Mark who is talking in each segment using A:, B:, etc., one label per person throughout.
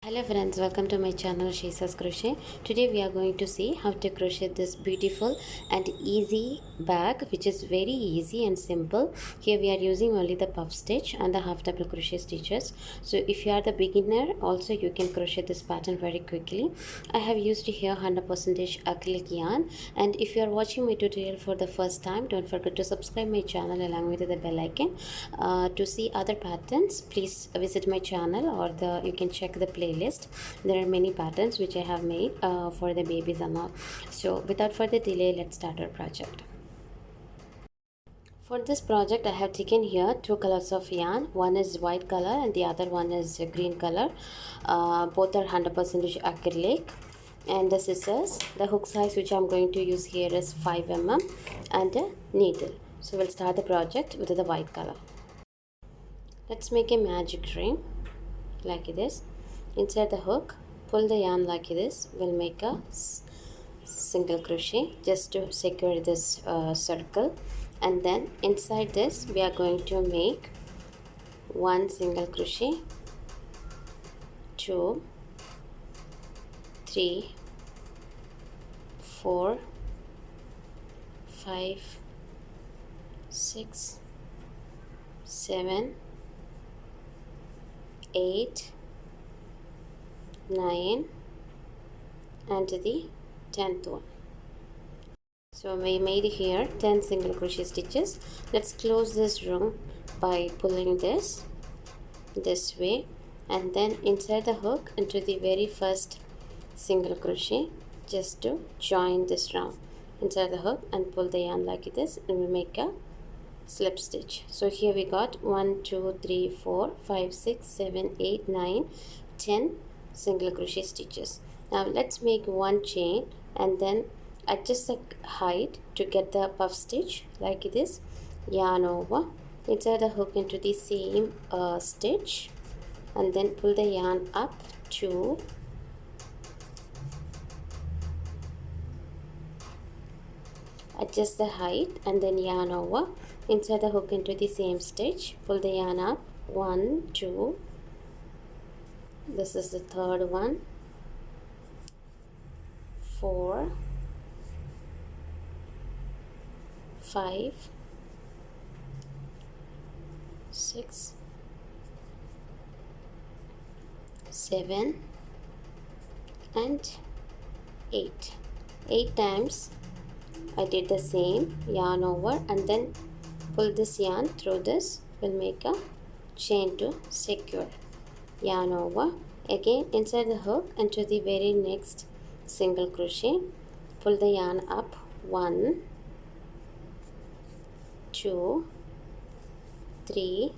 A: Hello friends, welcome to my channel Shaizas Crochet. Today we are going to see how to crochet this beautiful and easy bag, which is very easy and simple. Here we are using only the puff stitch and the half double crochet stitches. So if you are the beginner, also you can crochet this pattern very quickly. I have used here 100% acrylic yarn, and if you are watching my tutorial for the first time, don't forget to subscribe my channel along with the bell icon. To see other patterns, please visit my channel, or you can check the playlist. There are many patterns which I have made for the babies and all. So without further delay, let's start our project. For this project I have taken here two colors of yarn. One is white color and the other one is green color. Both are 100% acrylic. And the scissors, the hook size which I'm going to use here is 5 mm, and a needle. So we'll start the project with the white color. Let's make a magic ring like this. Inside the hook, pull the yarn like this. We'll make a single crochet just to secure this circle, and then inside this we are going to make one single crochet, 2, 3, 4, 5, 6, 7, 8, 9, and the 10th one. So we made here 10 single crochet stitches. Let's close this room by pulling this way, and then inside the hook into the very first single crochet just to join this round inside the hook, and pull the yarn like this, and we make a slip stitch. So here we got 1 2 3 4 5 6 7 8 9 10 single crochet stitches. Now let's make one chain and then adjust the height to get the puff stitch like this. Yarn over, inside the hook into the same stitch, and then pull the yarn up to adjust the height, and then yarn over, inside the hook into the same stitch, pull the yarn up 1 2, this is the third one, 4, 5, 6, 7, and 8. 8 times I did the same. Yarn over, and then pull this yarn through this. We'll make a chain to secure. Yarn over, again inside the hook into the very next single crochet, pull the yarn up 1 2 3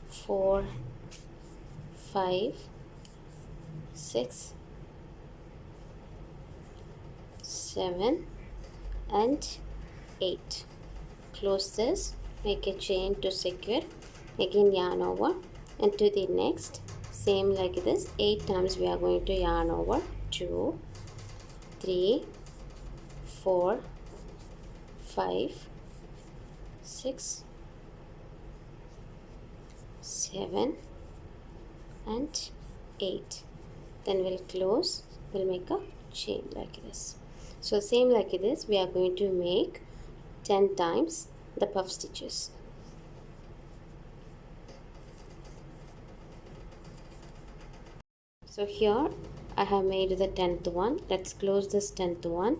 A: 4 5 6 7 and 8. Close this, make a chain to secure, again yarn over into the next, same like this. 8 times we are going to yarn over 2 3 4 5 6 7 and 8. Then we'll close, we'll make a chain like this. So same like this we are going to make 10 times the puff stitches. So here I have made the 10th one. Let's close this 10th one,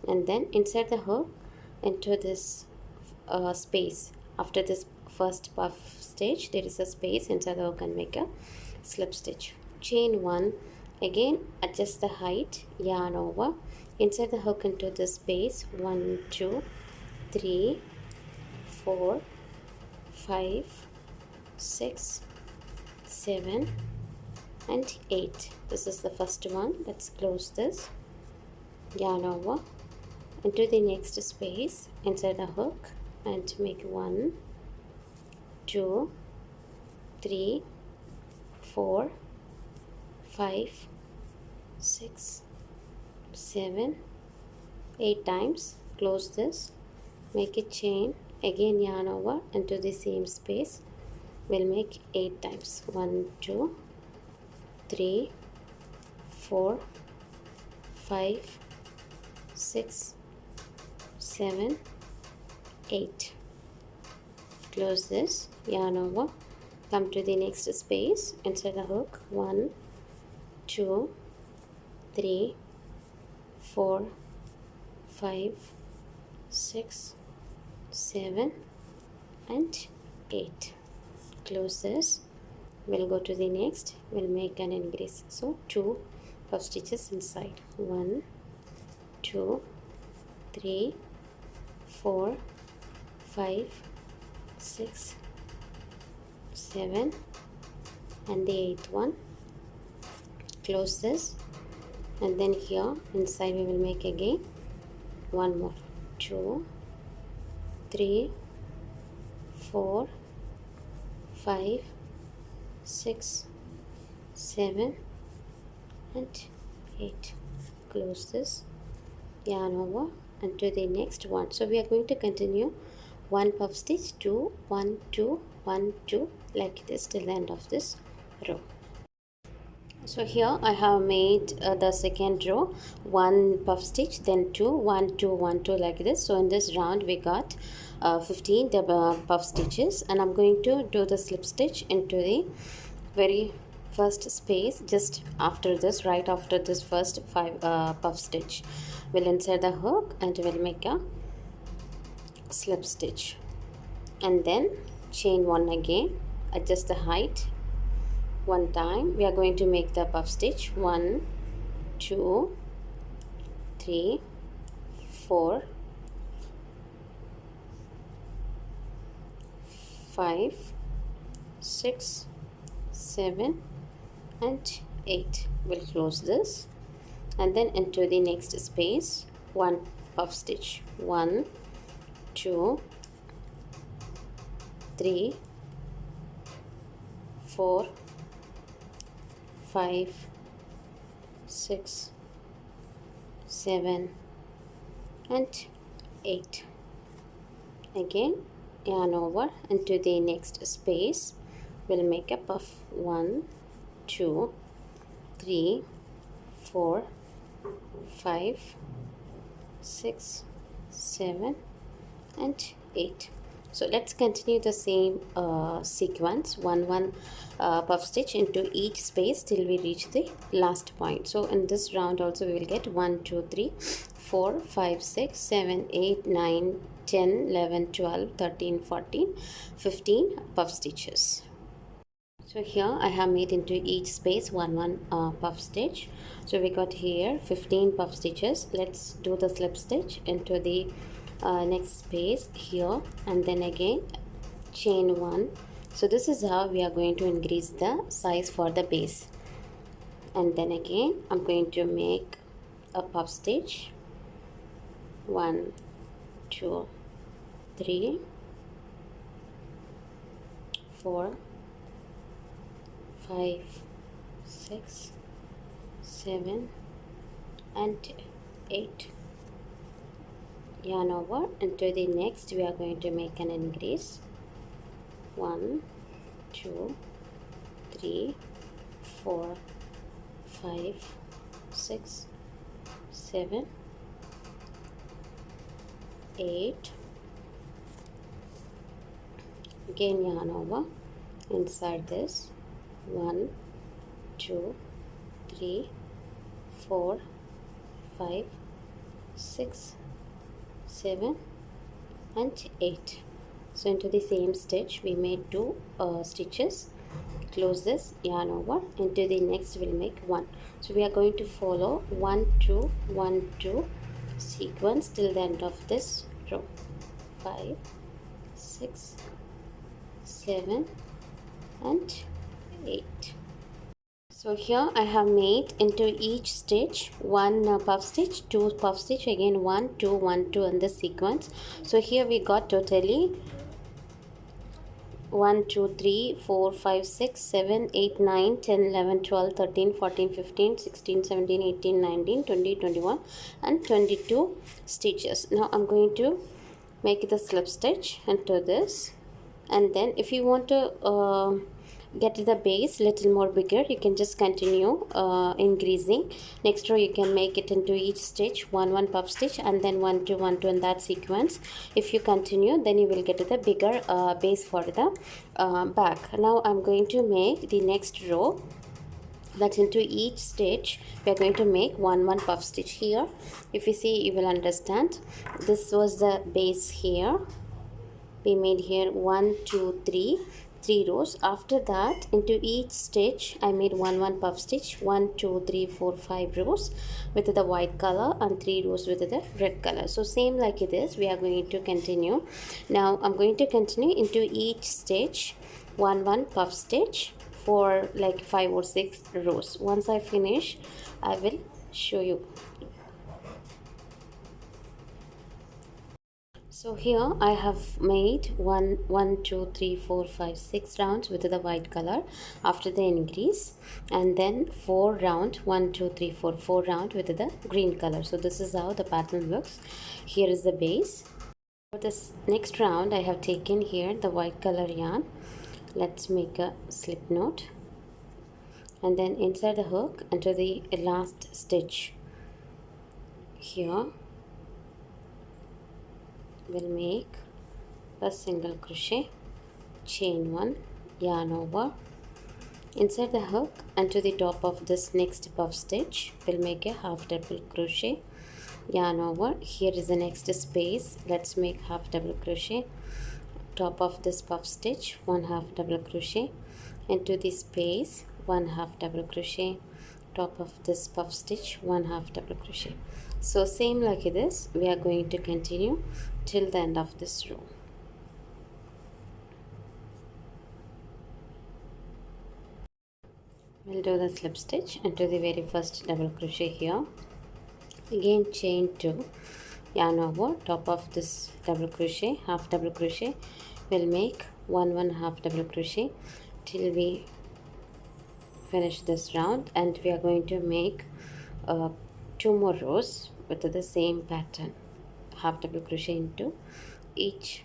A: and then inside the hook into this space, after this first puff stitch there is a space inside the hook, and make a slip stitch. Chain 1, again adjust the height, yarn over, inside the hook into the space 1 2 3 4 5 6 7 and 8. This is the first one. Let's close this, yarn over into the next space inside the hook, and make 1 2 3 4 5 6 7 8 times. Close this, make a chain, again yarn over into the same space. We'll make 8 times, 1 2 3 4 5 6 7 8. Close this, yarn over, come to the next space, insert the hook, 1 2 3 4 5 6 7 and 8. Close this, we'll go to the next, we'll make an increase, so 2 puff stitches inside, 1 2 3 4 5 6 7 and the 8th one. Close this, and then here inside we will make again one more, 2 3 4 5 6 7 and 8. Close this, yarn over and to the next one. So we are going to continue 1 puff stitch, 2 1 2 1 2 like this till the end of this row. So here I have made the second row, 1 puff stitch, then 2 1 2 1 2 like this. So in this round we got 15 puff stitches, and I'm going to do the slip stitch into the very first space just after this, right after this first 5 puff stitch. We'll insert the hook and we'll make a slip stitch, and then chain 1 again, adjust the height one time. We are going to make the puff stitch, 1 2 3 4 5 6 7 and 8. We'll close this, and then into the next space 1 puff stitch, 1 2 3 4 5 6 7 and 8. Again yarn over into the next space, we'll make a puff, 1 2 3 4 5 6 7 and 8. So let's continue the same sequence, 1 puff stitch into each space till we reach the last point. So in this round also we will get 1 2 3 4 5 6 7 8 9 10 11 12 13 14 15 puff stitches. So here I have made into each space 1 puff stitch. So we got here 15 puff stitches. Let's do the slip stitch into the next space here, and then again chain 1. So this is how we are going to increase the size for the base. And then again I'm going to make a puff stitch, 1 2 3 4 5 6 7 and 8. Yarn over into the next, we are going to make an increase, 1 2 3 4 5 6 7 8. Again yarn over inside this, 1 2 3 4 5 6 7 and 8. So into the same stitch we made 2 stitches. Close this, yarn over into the next, we'll make 1. So we are going to follow 1 2 1 2 sequence till the end of this row, 5 6 7 and 8. So here I have made into each stitch 1 puff stitch, 2 puff stitch, again 1 2 1 2 in this sequence. So here we got totally 1 2 3 4 5 6 7 8 9 10 11 12 13 14 15 16 17 18 19 20 21 and 22 stitches. Now I'm going to make the slip stitch into this, and then if you want to get the base little more bigger, you can just continue increasing. Next row you can make it into each stitch 1 puff stitch, and then 1 2 1 2 in that sequence. If you continue, then you will get the bigger base for the back. Now I'm going to make the next row. That's into each stitch we are going to make 1 puff stitch here. If you see, you will understand. This was the base here. We made here 1 2 3 rows. After that, into each stitch I made 1 puff stitch, 1 2 3 4 5 rows with the white color and 3 rows with the red color. So same like it is, we are going to continue. Now I'm going to continue into each stitch 1 puff stitch for like 5 or 6 rows. Once I finish, I will show you. So here I have made 1 2 3 4 5 6 rounds with the white color after the increase, and then 4 round 1 2 3 4 round with the green color. So this is how the pattern looks. Here is the base. For this next round, I have taken here the white color yarn. Let's make a slip knot, and then inside the hook enter the last stitch. Here we'll make a single crochet, chain 1, yarn over. Inside the hook and to the top of this next puff stitch, we'll make a half double crochet, yarn over. Here is the next space. Let's make half double crochet. Top of this puff stitch, 1 half double crochet. Into the space, 1 half double crochet. Top of this puff stitch, 1 half double crochet. So same like this, we are going to continue till the end of this row. We'll do the slip stitch into the very first double crochet here. Again chain 2, yarn over. Top of this double crochet, half double crochet. We'll make 1 half double crochet till we finish this round, and we are going to make 2 more rows with the same pattern, half double crochet into each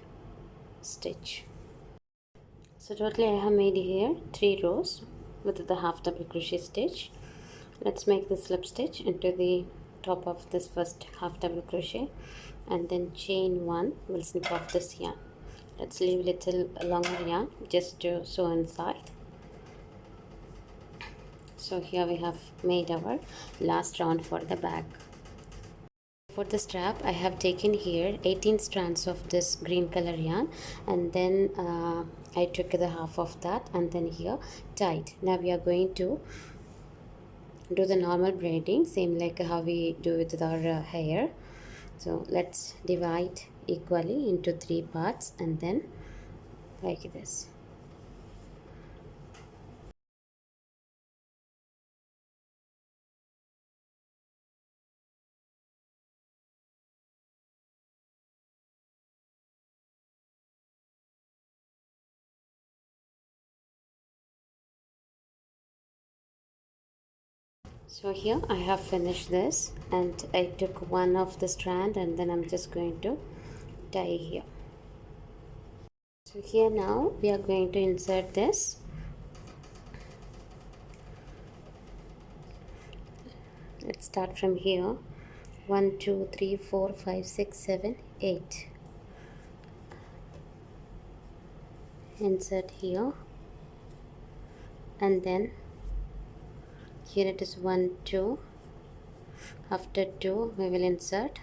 A: stitch. So totally I have made here 3 rows with the half double crochet stitch. Let's make the slip stitch into the top of this first half double crochet, and then chain 1. We'll snip off this yarn. Let's leave little longer yarn just to sew inside. So here we have made our last round for the back. For the strap, I have taken here 18 strands of this green color yarn, and then I took the half of that and then here tied. Now we are going to do the normal braiding, same like how we do with our hair. So let's divide equally into 3 parts, and then like this. So here I have finished this, and I took one of the strand and then I'm just going to tie here. So here now we are going to insert this. Let's start from here. 1 2 3 4 5 6 7 8. Insert here, and then here it is 1 2. After 2 we will insert,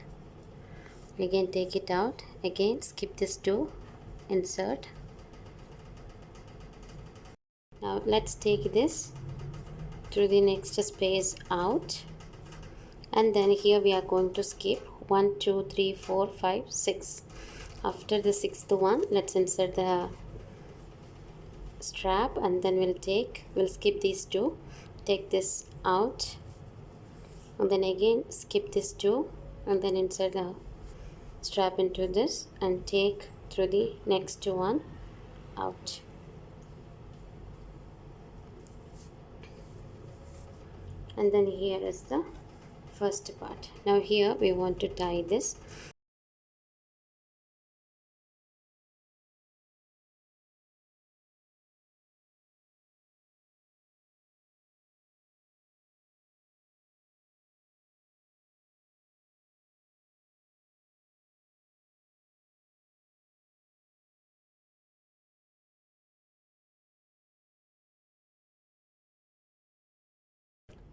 A: again take it out, again skip this 2, insert. Now let's take this through the next space out, and then here we are going to skip 1 2 3 4 5 6. After the 6th one, let's insert the strap, and then we'll skip these 2, take this out, and then again skip this 2, and then insert the strap into this and take through the next one out. And then here is the first part. Now here we want to tie this.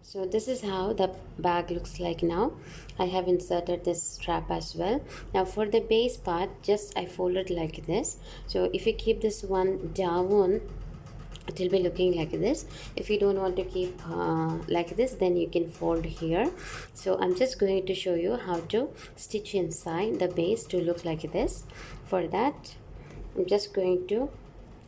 A: So this is how the bag looks like now. I have inserted this strap as well. Now for the base part, just I folded like this. So if you keep this one down, it will be looking like this. If you don't want to keep like this, then you can fold here. So I'm just going to show you how to stitch inside the base to look like this. For that, I'm just going to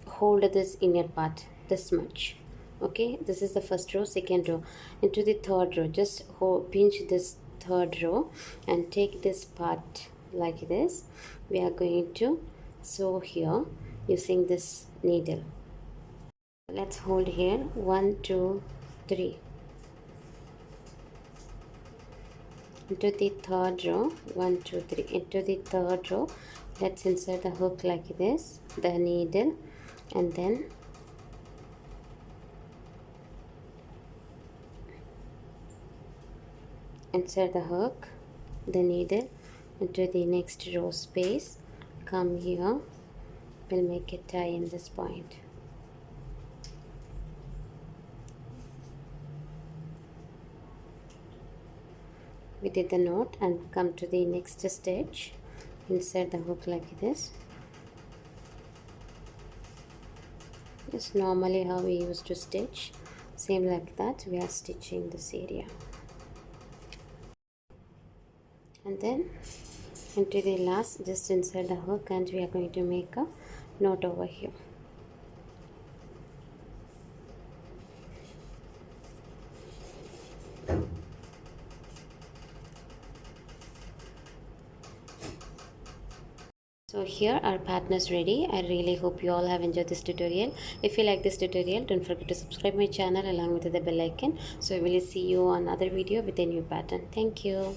A: hold this inner part this much. Okay, this is the first row, second row, into the third row. Just pinch this third row and take this part like this. We are going to sew here using this needle. Let's hold here 1 2 3 into the third row. 1 2 3 into the third row. Let's insert the hook like this, the needle, and then insert the hook, the needle into the next row space. Come here, we'll make a tie in this point. We did the knot and come to the next stitch. Insert the hook like this. Just normally how we used to stitch, same like that we are stitching this area. And then into the last, just insert the hook and we are going to make a knot over here. So here our pattern is ready. I really hope you all have enjoyed this tutorial. If you like this tutorial, don't forget to subscribe my channel along with the bell icon. So I will see you on another video with a new pattern. Thank you.